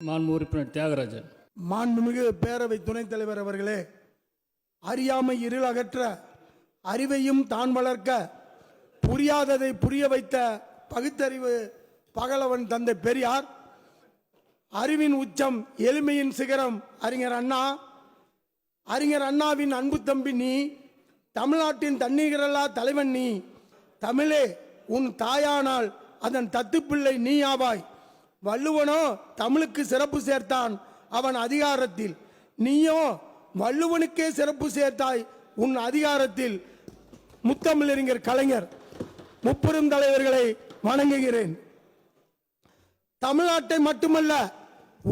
மாண்பு உறுப்பினர் தியாகராஜன். மாண்புமிகு பேரவை துணைத் தலைவர் அவர்களே, அறியாமை இருள் அகற்ற அறிவையும் தான் வளர்க்க புரியாததை புரிய வைத்த பகுத்தறிவு பகலவன் தந்தை பெரியார். அறிவின் உச்சம் எளிமையின் சிகரம் அறிஞர் அண்ணா. அறிஞர் அண்ணாவின் அன்பு தம்பி நீ, தமிழ்நாட்டின் தண்ணீரல்லா தலைவன் நீ. தமிழே உன் தாயானால் அதன் தத்துப்பிள்ளை நீ ஆவாய். வள்ளுவனோ தமிழுக்கு சிறப்பு சேர்த்தான் அவன் அதிகாரத்தில், நீயோ வள்ளுவனுக்கே சிறப்பு சேர்த்தாய் உன் அதிகாரத்தில். முத்தமிழறிஞர் கலைஞர். முப்பெரும் தலைவர்களை வணங்குகிறேன். தமிழ்நாட்டை மட்டுமல்ல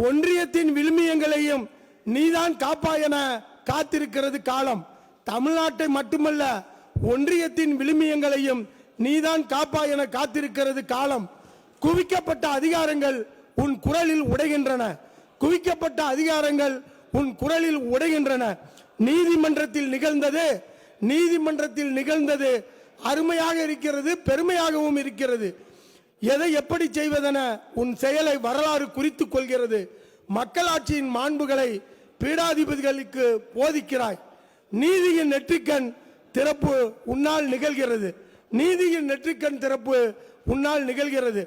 ஒன்றியத்தின் விழுமியங்களையும் நீதான் காப்பாய் என காத்திருக்கிறது காலம். தமிழ்நாட்டை மட்டுமல்ல ஒன்றியத்தின் விழுமியங்களையும் நீதான் காப்பாய் என காத்திருக்கிறது காலம். குவிக்கப்பட்ட அதிகாரங்கள் உன் குரலில் உடைகின்றன. குவிக்கப்பட்ட அதிகாரங்கள் உன் குரலில் உடைகின்றன. நீதிமன்றத்தில் நிகழ்ந்தது அருமையாக இருக்கிறது, பெருமையாகவும் இருக்கிறது. எதை எப்படி செய்வதென உன் செயலை வரலாறு குறித்துக் கொள்கிறது. மக்களாட்சியின் மாண்புகளை பீடாதிபதிகளுக்கு போதிக்கிறாய். நீதியின் நெற்றிக்கண் திறப்பு உன்னால் நிகழ்கிறது. நீதியின் நெற்றிக்கண் திறப்பு உன்னால் நிகழ்கிறது.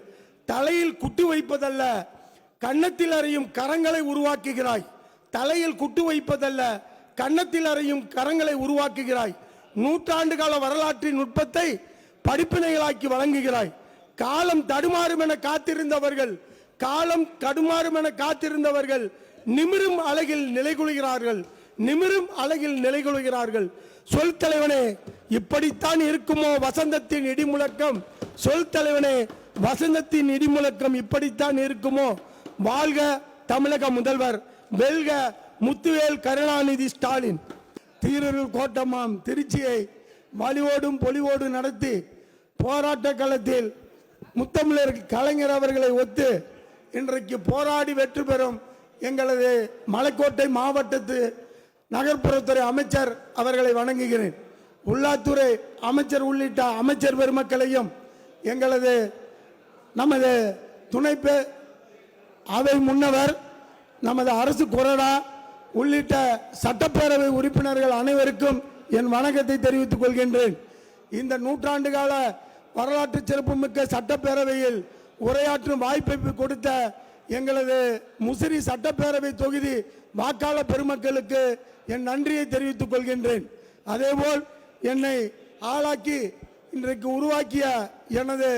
தலையில் குட்டு வைப்பதல்ல, கன்னத்தில் அறையும் கரங்களை உருவாக்குகிறாய். தலையில் குட்டு வைப்பதல்ல, கன்னத்தில் அறையும் கரங்களை உருவாக்குகிறாய். நூற்றாண்டு கால வரலாற்றின் நுட்பத்தை படிப்பினைகளாக்கி வழங்குகிறாய். காலம் தடுமாறும் என காத்திருந்தவர்கள் நிமிரும் அழகில் நிலைகொள்கிறார்கள். சொல் தலைவனே, இப்படித்தான் இருக்குமோ வசந்தத்தின் இடிமுழக்கம். சொல் தலைவனே, வசந்தத்தின் இடிமுழக்கம் இப்படித்தான் இருக்குமோ. வாழ்க தமிழக முதல்வர், வெல்க முத்துவேல் கருணாநிதி ஸ்டாலின். தீரர்கள் கோட்டமாம் திருச்சியை வலிவோடும் பொலிவோடு நடத்தி போராட்ட களத்தில் முத்தமிழர் கலைஞர் அவர்களை ஒத்து இன்றைக்கு போராடி வெற்றி பெறும் எங்களது மலைக்கோட்டை மாவட்டத்து நகர்ப்புறத்துறை அமைச்சர் அவர்களை வணங்குகிறேன். உள்ளாட்சித்துறை அமைச்சர் உள்ளிட்ட அமைச்சர் பெருமக்களையும் நமது துணை அவை முன்னவர், நமது அரசு கொறடா உள்ளிட்ட சட்டப்பேரவை உறுப்பினர்கள் அனைவருக்கும் என் வணக்கத்தை தெரிவித்துக் கொள்கின்றேன். இந்த நூற்றாண்டு கால வரலாற்று சிறப்புமிக்க சட்டப்பேரவையில் உரையாற்றும் வாய்ப்பை கொடுத்த எங்களது முசிறி சட்டப்பேரவை தொகுதி வாக்காளர் பெருமக்களுக்கு என் நன்றியை தெரிவித்துக் கொள்கின்றேன். அதேபோல் என்னை ஆளாக்கி இன்றைக்கு உருவாக்கிய எனது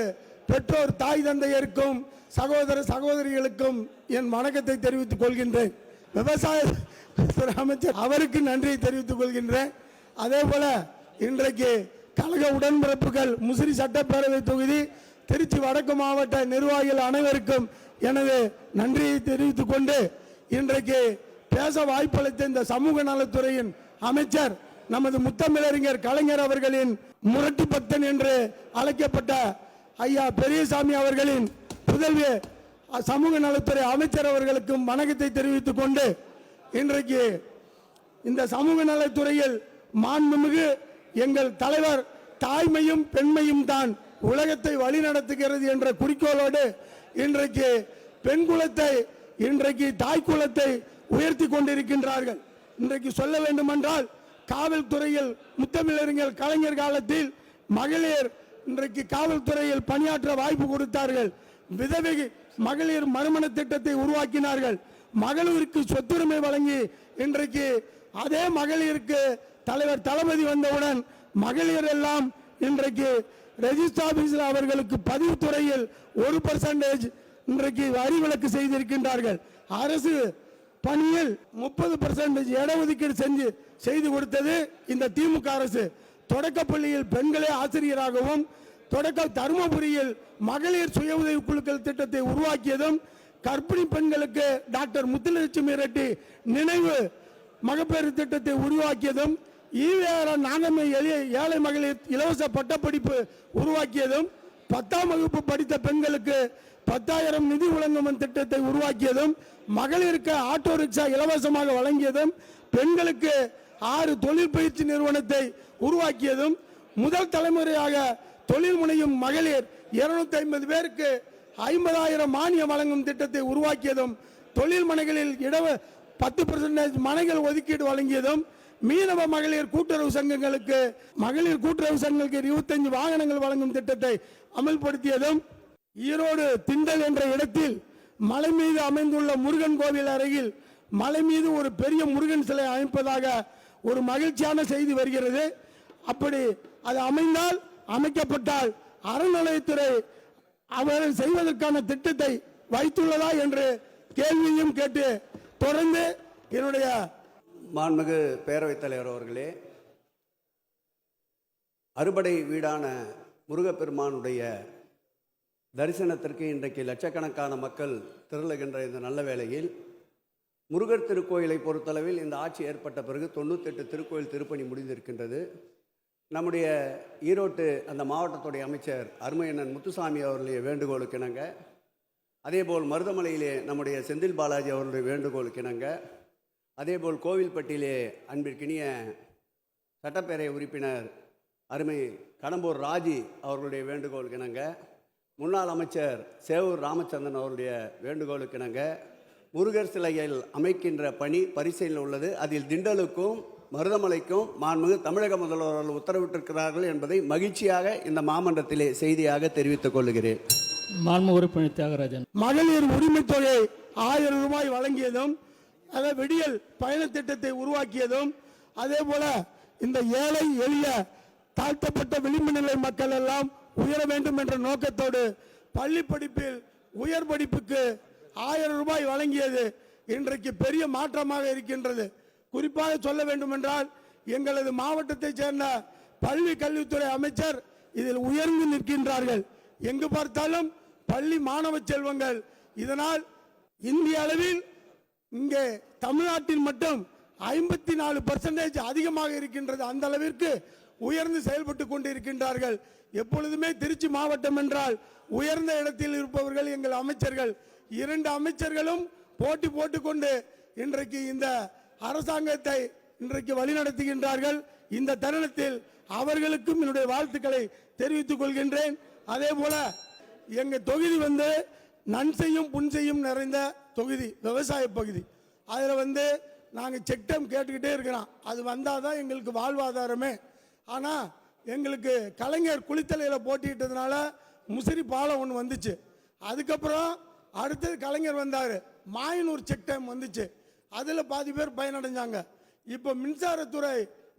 பெற்றோர் தாய் தந்தையருக்கும் சகோதர சகோதரிகளுக்கும் என் வணக்கத்தை தெரிவித்துக் கொள்கின்றேன். விவசாய அமைச்சர் அவருக்கு நன்றியை தெரிவித்துக் கொள்கின்றேன். அதே போல இன்றைக்கு கழக உடன்பிறப்புகள் முசிறி சட்டப்பேரவை தொகுதி திருச்சி வடக்கு மாவட்ட நிர்வாகிகள் அனைவருக்கும் எனது நன்றியை தெரிவித்துக் கொண்டு இன்றைக்கு பேச வாய்ப்பளித்த இந்த சமூக நலத்துறையின் அமைச்சர் நமது முத்தமிழறிஞர் கலைஞர் அவர்களின் முரட்டு பக்தன் என்று அழைக்கப்பட்ட ஐயா பெரியசாமி அவர்களின் புதல்வி சமூக நலத்துறை அமைச்சர் அவர்களுக்கும் வணக்கத்தை தெரிவித்துக் கொண்டு இன்றைக்கு இந்த சமூக நலத்துறையில் மாண்புமிகு எங்கள் தலைவர் தாய்மையும் பெண்மையும் தான் உலகத்தை வழிநடத்துகிறது என்ற குறிக்கோளோடு இன்றைக்கு பெண் குலத்தை, இன்றைக்கு தாய் குலத்தை உயர்த்தி கொண்டிருக்கின்றார்கள். இன்றைக்கு சொல்ல வேண்டுமென்றால் காவல்துறையில் முத்தமிழறிஞர் கலைஞர் காலத்தில் மகளிர் இன்றைக்கு காவல்துறையில் பணியாற்ற வாய்ப்பு கொடுத்தார்கள். விதவை மகளிர் மறுமண திட்டத்தை உருவாக்கினார்கள். மகளிருக்கு சொத்துரிமை வழங்கி இன்றைக்கு அதே மகளிருக்கு தலைவர் தளபதி வந்தவுடன் மகளிர் எல்லாம் இன்றைக்கு ரெஜிஸ்டர் ஆபீஸில் அவர்களுக்கு பதிவுத்துறையில் 1% இன்றைக்கு வரி விலக்கு செய்திருக்கின்றார்கள். அரசு பணியில் 30% இடஒதுக்கீடு செய்து கொடுத்தது இந்த திமுக அரசு. தொடக்கப்பள்ளியில் பெண்களே ஆசிரியராகவும், தருமபுரியில் மகளிர் சுய உதவி குழுக்கள் திட்டத்தை உருவாக்கியதும், கர்ப்பிணி பெண்களுக்கு டாக்டர் முத்துலட்சுமி ரெட்டி நினைவு மகப்பேறு திட்டத்தை உருவாக்கியதும், நாகம்மை ஏழை மகளிர் இலவச பட்டப்படிப்பு உருவாக்கியதும், 10ஆம் வகுப்பு படித்த பெண்களுக்கு 10,000 நிதி வழங்கும் திட்டத்தை உருவாக்கியதும், மகளிருக்கு ஆட்டோ ரிக்ஷா இலவசமாக வழங்கியதும், பெண்களுக்கு 6 தொழில் பயிற்சி நிறுவனத்தை உருவாக்கியதும், முதல் தலைமுறையாக தொழில் முனையும் மகளிர் 250 பேருக்கு 50,000 மானியம் வழங்கும் திட்டத்தை உருவாக்கியதும், தொழில் மனைகளில் 10% மனைகள் ஒதுக்கீடு வழங்கியதும், மீனவ மகளிர் கூட்டுறவு சங்கங்களுக்கு 25 வாகனங்கள் வழங்கும் திட்டத்தை அமல்படுத்தியதும், ஈரோடு திண்டல் என்ற இடத்தில் மலை மீது அமைந்துள்ள முருகன் கோவில் அருகில் மலை மீது ஒரு பெரிய முருகன் சிலை அமைப்பதாக ஒரு மகிழ்ச்சியான செய்தி வருகிறது. அப்படி அது அமைக்கப்பட்டால் அறநிலையத்துறை அவர்கள் செய்வதற்கான திட்டத்தை வைத்துள்ளதா என்று கேள்வியும் கேட்டு தொடர்ந்து என்னுடைய மாண்புமிகு பேரவைத் தலைவர் அவர்களே, அறுபடை வீடான முருகப்பெருமானுடைய தரிசனத்திற்கு இன்றைக்கு லட்சக்கணக்கான மக்கள் திரளுகின்ற இந்த நல்ல வேளையில், முருகர் திருக்கோயிலை பொறுத்தளவில் இந்த ஆட்சி ஏற்பட்ட பிறகு 98 திருக்கோயில் திருப்பணி முடிந்திருக்கின்றது. நம்முடைய ஈரோட்டு அந்த மாவட்டத்துடைய அமைச்சர் அருமையண்ணன் முத்துசாமி அவர்களுடைய வேண்டுகோளுக்கு இணங்க, அதேபோல் மருதமலையிலே நம்முடைய செந்தில் பாலாஜி அவர்களுடைய வேண்டுகோளுக்கு இணங்க, அதேபோல் கோவில்பட்டியிலே அன்பிற்கினிய சட்டப்பேரவை உறுப்பினர் அருமை கடம்பூர் ராஜி அவர்களுடைய வேண்டுகோளுக்கு இணங்க, முன்னாள் அமைச்சர் சேவூர் ராமச்சந்திரன் அவருடைய வேண்டுகோளுக்கு இணங்க முருகர் சிலைகள் அமைக்கின்ற பணி பரிசீலனை உள்ளது. அதில் திண்டலுக்கும் மருதமலைக்கும் மாண்புமிகு தமிழக முதல்வர்கள் உத்தரவிட்டிருக்கிறார்கள் என்பதை மகிழ்ச்சியாக இந்த மாமன்றத்திலே செய்தியாக தெரிவித்துக் கொள்கிறேன். மாண்புமிகு உறுப்பினர் தியாகராஜன். மகளிர் உரிமை தொகை 1000 ரூபாய் வழங்கியதும், அதை விடியல் பயண திட்டத்தை உருவாக்கியதும், அதே போல இந்த ஏழை எளிய தாழ்த்தப்பட்ட விளிம்பு நிலை மக்கள் எல்லாம் உயர வேண்டும் என்ற நோக்கத்தோடு பள்ளி படிப்பில் உயர் படிப்புக்கு 1000 ரூபாய் வழங்கியது இன்றைக்கு பெரிய மாற்றமாக இருக்கின்றது. குறிப்பாக சொல்ல வேண்டும் என்றால், எங்களது மாவட்டத்தைச் சேர்ந்த பள்ளி கல்வித்துறை அமைச்சர் இதில் உயர்ந்து நிற்கின்றார்கள். எங்கு பார்த்தாலும் பள்ளி மாணவ செல்வங்கள். இதனால் இந்திய அளவில் இங்கே தமிழ்நாட்டில் மட்டும் 54% அதிகமாக இருக்கின்றது. அந்த அளவிற்கு உயர்ந்து செயல்பட்டு கொண்டிருக்கின்றார்கள். எப்பொழுதுமே திருச்சி மாவட்டம் என்றால் உயர்ந்த இடத்தில் இருப்பவர்கள் எங்கள் அமைச்சர்கள். 2 அமைச்சர்களும் போட்டி போட்டுக்கொண்டு இன்றைக்கு இந்த அரசாங்கத்தை இன்றைக்கு வழிநடத்துகின்றார்கள். இந்த தருணத்தில் அவர்களுக்கும் என்னுடைய வாழ்த்துக்களை தெரிவித்துக் கொள்கின்றேன். அதே போல எங்க தொகுதி நன்செய்யும் புன்செய்யும் நிறைந்த தொகுதி, விவசாய பகுதி. அதில் நாங்கள் செக் டைம் கேட்டுக்கிட்டே இருக்கிறோம். அது வந்தாதான் எங்களுக்கு வாழ்வாதாரமே. ஆனால் எங்களுக்கு கலைஞர் குளித்தலையில் போட்டிட்டதுனால முசிறி பாலம் ஒன்று வந்துச்சு. அதுக்கப்புறம் அடுத்தது கலைஞர் வந்தார், மாயனூர் செக் டைம் வந்துச்சு. அதில் பாதி பேர் பயனடைஞ்சாங்க. இப்போ மின்சாரத்துறை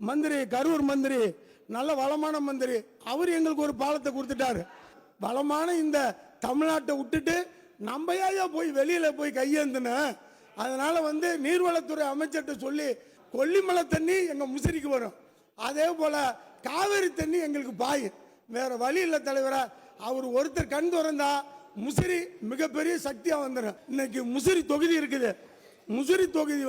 மந்திரி, கரூர் மந்திரி, நல்ல வளமான மந்திரி, அவர் எங்களுக்கு ஒரு பாலத்தை கொடுத்துட்டாரு. வளமான இந்த தமிழ்நாட்டை விட்டுட்டு நம்ம போய் வெளியில போய் கையேந்தின. அதனால நீர்வளத்துறை அமைச்சர்கிட்ட சொல்லி கொல்லிமலை தண்ணி எங்க முசிறிக்கு வரும், அதே போல காவேரி தண்ணி எங்களுக்கு பாயும். வேற வழி இல்லை தலைவரா. அவர் ஒருத்தர் கண் திறந்தா முசிறி மிகப்பெரிய சக்தியா வந்துடும். இன்னைக்கு முசிறி தொகுதி இருக்குது. முசிறி தொகுதி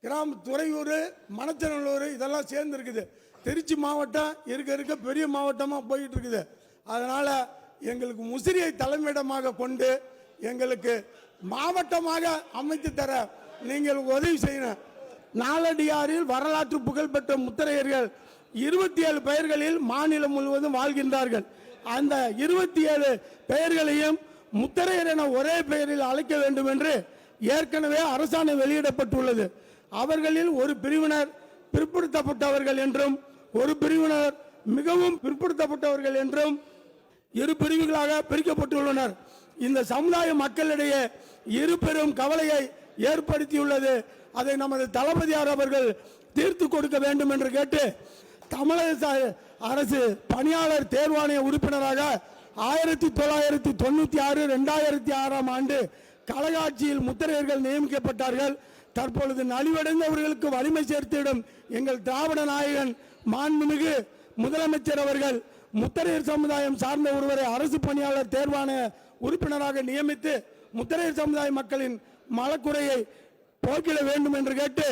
கிராம துறையூர், மணச்சநல்லூர் இதெல்லாம் சேர்ந்து இருக்குது. திருச்சி மாவட்டம் இருக்க இருக்க பெரிய மாவட்டமா போயிட்டு இருக்குது. அதனால எங்களுக்கு முசிறியை தலைமையிடமாக கொண்டு எங்களுக்கு மாவட்டமாக அமைத்து தர நீங்கள் உதவி செய்யணும். நாலடியாரில் வரலாற்று புகழ்பெற்ற முத்தரையர்கள் 27 பெயர்களில் மாநிலம் முழுவதும் வாழ்கின்றார்கள். அந்த 27 பெயர்களையும் முத்தரையர் என ஒரே பெயரில் அழைக்க வேண்டும் என்று ஏற்கனவே அரசாணை வெளியிடப்பட்டுள்ளது. அவர்களில் ஒரு பிரிவினர் பிற்படுத்தப்பட்டவர்கள் என்றும், ஒரு பிரிவினர் மிகவும் பிற்படுத்தப்பட்டவர்கள் என்றும் 2 பிரிவுகளாக பிரிக்கப்பட்டுள்ளனர். இந்த சமுதாய மக்களிடையே 2 பெரும் கவலையை ஏற்படுத்தியுள்ளது. அதை நமது தளபதியார் அவர்கள் தீர்த்து கொடுக்க வேண்டும் என்று கேட்டு, தமிழக அரசு பணியாளர் தேர்வாணைய உறுப்பினராக 1996 2006ஆம் ஆண்டு கழகாட்சியில் முத்திரையர்கள் நியமிக்கப்பட்டார்கள். தற்பொழுது நலிவடைந்தவர்களுக்கு வலிமை சேர்த்திடும் எங்கள் திராவிட நாயகன் மாண்புமிகு முதலமைச்சர் அவர்கள் முத்திரையர் சமுதாயம் சார்ந்த ஒருவரை அரசு பணியாளர் தேர்வாணைய உறுப்பினராக நியமித்து முத்திரையர் சமுதாய மக்களின் மனக்குறையை போக்கிட வேண்டும் என்று கேட்டு